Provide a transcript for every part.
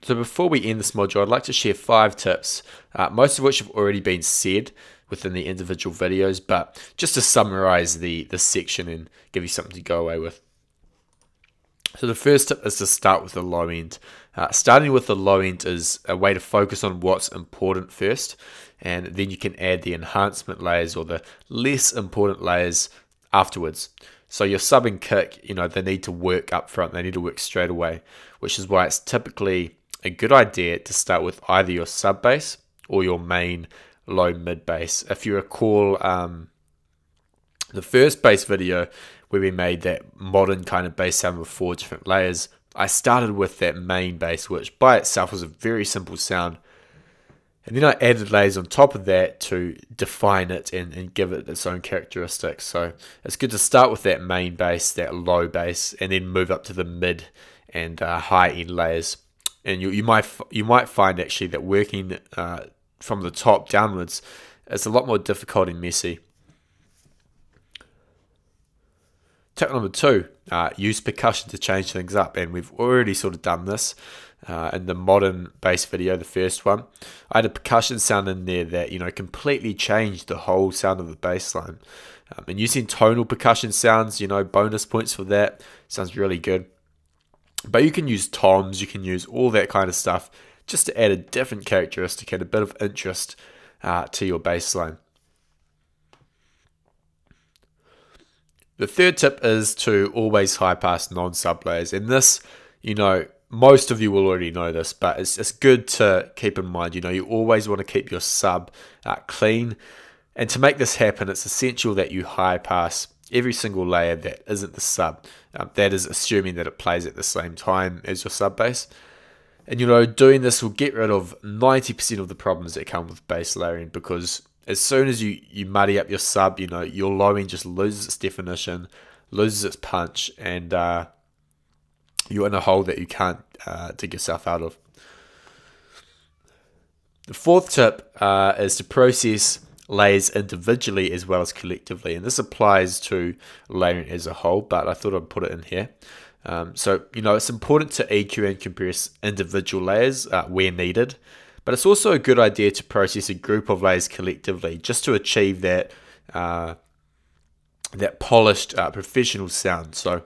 So before we end this module, I'd like to share 5 tips, most of which have already been said within the individual videos, but just to summarize this section and give you something to go away with. So the first tip is to start with the low end. Starting with the low end is a way to focus on what's important first, and then you can add the enhancement layers or the less important layers afterwards. So your sub and kick, they need to work up front, they need to work straight away, which is why it's typically a good idea to start with either your sub bass or your main low mid bass. If you recall the first bass video where we made that modern kind of bass sound with 4 different layers, I started with that main bass, which by itself was a very simple sound, and then I added layers on top of that to define it and give it its own characteristics. So it's good to start with that main bass, that low bass, and then move up to the mid and high end layers. And you might find actually that working from the top downwards is a lot more difficult and messy. Tip number 2, use percussion to change things up, and we've already sort of done this in the modern bass video, the first one. I had a percussion sound in there that completely changed the whole sound of the bass line. And using tonal percussion sounds, bonus points for that. Sounds really good. But you can use toms, you can use all that kind of stuff just to add a different characteristic and a bit of interest to your bass line. The third tip is to always high pass non-sub layers, and this, most of you will already know this, but it's good to keep in mind. You always want to keep your sub clean, and to make this happen, it's essential that you high pass every single layer that isn't the sub. That is assuming that it plays at the same time as your sub bass. And doing this will get rid of 90% of the problems that come with bass layering, because as soon as you muddy up your sub, your low end just loses its definition, loses its punch, and you're in a hole that you can't dig yourself out of. The fourth tip is to process layers individually as well as collectively, and this applies to layering as a whole, but I thought I'd put it in here. So it's important to EQ and compress individual layers where needed, but it's also a good idea to process a group of layers collectively just to achieve that that polished professional sound. So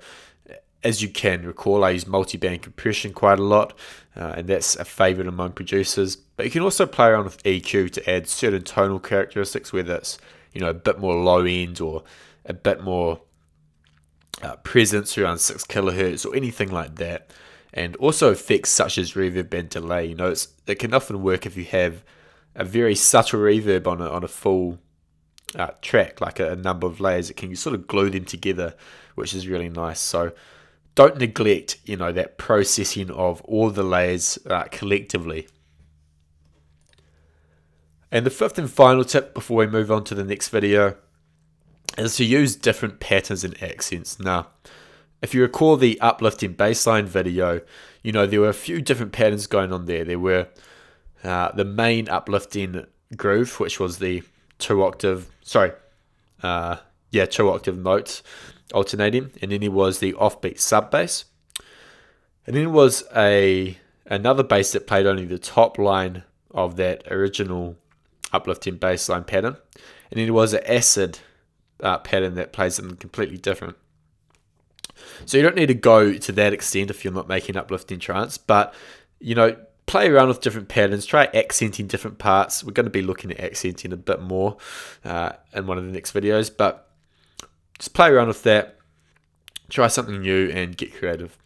as you can recall, I use multi-band compression quite a lot, and that's a favorite among producers. But you can also play around with EQ to add certain tonal characteristics, whether it's a bit more low end or a bit more presence around 6 kilohertz or anything like that. And also effects such as reverb and delay. It can often work if you have a very subtle reverb on a full track, like a number of layers. It can sort of glue them together, which is really nice. So don't neglect, that processing of all the layers collectively. And the fifth and final tip before we move on to the next video is to use different patterns and accents. Now, if you recall the uplifting bassline video, there were a few different patterns going on there. There were the main uplifting groove, which was the 2-octave notes alternating, and then there was the offbeat sub bass, and then there was another bass that played only the top line of that original uplifting bassline pattern, and then there was an acid pattern that plays something completely different. So you don't need to go to that extent if you're not making uplifting trance, but play around with different patterns, try accenting different parts. We're going to be looking at accenting a bit more in one of the next videos, but just play around with that, try something new and get creative.